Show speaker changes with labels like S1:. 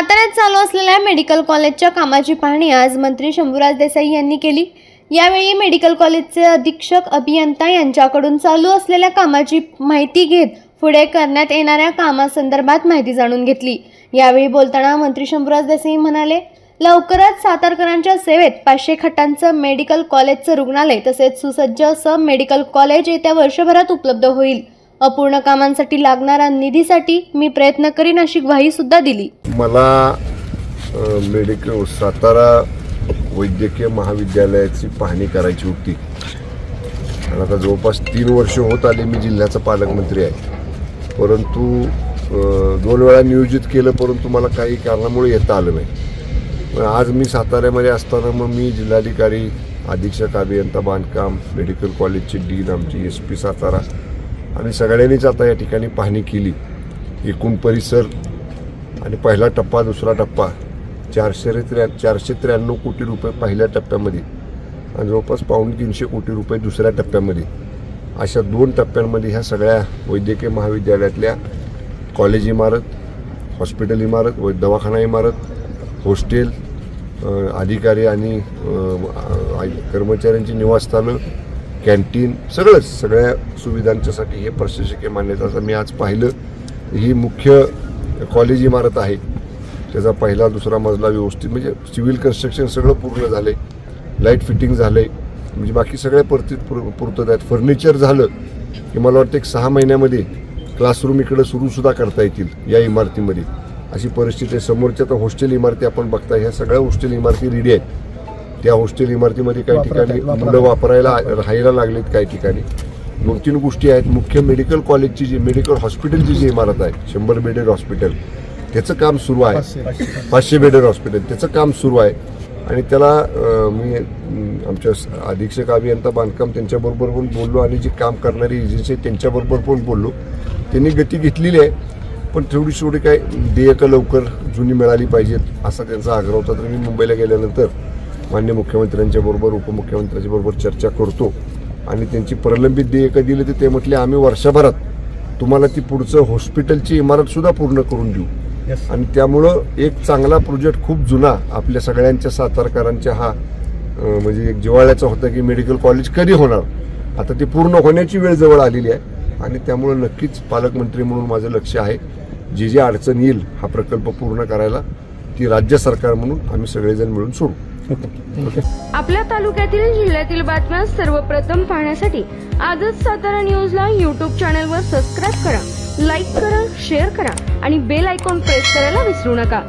S1: साताऱ्यात चालू असलेल्या मेडिकल कॉलेजच्या कामाची पाहणी आज मंत्री शंभूराज देसाई यांनी केली। यावेळी मेडिकल कॉलेजचे अधीक्षक अभियंता यांच्याकडून चालू असलेल्या कामाची माहिती घेत पुढे करण्यात येणाऱ्या कामासंदर्भात माहिती जाणून घेतली। यावेळी बोलताना मंत्री शंभूराज देसाई म्हणाले, लवकरच सातारकरांच्या सेवेत 500 खटांचं मेडिकल कॉलेजचं रुग्णालय तसेच सुसज्ज असं मेडिकल कॉलेज येत्या वर्षभरात उपलब्ध होईल। अपूर्ण कामांसाठी लागणाऱ्या निधीसाठी मी प्रयत्न करीन अशी ग्वाही सुद्धा दिली।
S2: मला मेडिकल सातारा वैद्यकीय महाविद्यालयाची पाहणी करायची होती। आता जवळपास 3 वर्ष होत आले मी जिल्ह्याचा पालकमंत्री आहे, परंतु 2 वेळा नियोजित केलं, परंतु मला काही कारणामुळे येता आलं नाही। आज मी साताऱ्यामध्ये असताना मग मी जिल्हाधिकारी, अधीक्षक अभियंता बांधकाम, मेडिकल कॉलेजचे डीन, आमची SP सातारा आणि सगळ्यांनीच आता या ठिकाणी पाहणी केली। एकूण परिसर आणि पहिला टप्पा, दुसरा टप्पा 493 कोटी रुपये पहिल्या टप्प्यामध्ये आणि जवळपास 250 कोटी रुपये दुसऱ्या टप्प्यामध्ये, अशा 2 टप्प्यांमध्ये ह्या सगळ्या वैद्यकीय महाविद्यालयातल्या कॉलेज इमारत, हॉस्पिटल इमारत, दवाखाना इमारत, हॉस्टेल, अधिकारी आणि कर्मचाऱ्यांची निवासस्थानं, कॅन्टीन, सगळ्या सुविधांच्यासाठी हे प्रशासकीय मान्यता मी आज पाहिलं। ही मुख्य कॉलेज इमारत आहे, त्याचा पहिला दुसरा मजला व्यवस्थित म्हणजे सिव्हिल कन्स्ट्रक्शन सगळं पूर्ण झालंय, लाईट फिटिंग झालंय, म्हणजे बाकी सगळ्या पूर्तता आहेत। फर्निचर झालं की मला वाटतं एक 6 महिन्यामध्ये क्लासरूम इकडे सुद्धा करता येतील या इमारतीमध्ये, अशी परिस्थिती आहे। समोरच्या तर हॉस्टेल इमारती आपण बघताय, ह्या सगळ्या हॉस्टेल इमारती रेडी आहेत। त्या हॉस्टेल इमारतीमध्ये काही ठिकाणी मुलं राहायला लागलेत, काही ठिकाणी 2-3 गोष्टी आहेत। मुख्य मेडिकल कॉलेजची जी मेडिकल हॉस्पिटलची जी इमारत आहे, 100 बेडेड हॉस्पिटल, त्याचं काम सुरू आहे। 500 बेडेड हॉस्पिटल, त्याचं काम सुरू आहे आणि त्याला मी आमच्या अधीक्षक अभियंता बांधकाम त्यांच्याबरोबर पण बोललो आणि जी काम करणारी एजन्सी आहे त्यांच्याबरोबर पण बोललो। त्यांनी गती घेतलेली आहे, पण थोडी काय देयकं लवकर जुनी मिळाली पाहिजेत असा त्यांचा आग्रह होता। तर मी मुंबईला गेल्यानंतर माननीय मुख्यमंत्र्यांच्या बरोबर, उपमुख्यमंत्र्यांच्या बरोबर चर्चा करतो आणि त्यांची प्रलंबित देयकं दिली तर ते म्हटले आम्ही वर्षभरात तुम्हाला ती पुढचं हॉस्पिटलची इमारत सुद्धा पूर्ण करून देऊ। आणि त्यामुळं एक चांगला प्रोजेक्ट खूप जुना आपल्या सगळ्यांच्या सातारकरांच्या हा म्हणजे एक जिव्हाळ्याचा होता की मेडिकल कॉलेज कधी होणार, आता ते पूर्ण होण्याची वेळ जवळ आलेली आहे आणि त्यामुळे नक्कीच पालकमंत्री म्हणून माझं लक्ष आहे जी अडचण येईल हा प्रकल्प पूर्ण करायला ती राज्य सरकार म्हणून आम्ही सगळेजण मिळून सोडू।
S3: आपल्या तालुक्यातील जिल्ह्यातील बातम्या सर्वप्रथम पाहण्यासाठी आजच सातारा न्यूजला YouTube चॅनलवर सबस्क्राईब करा, लाईक करा, शेअर करा आणि बेल आयकॉन प्रेस करायला विसरू नका।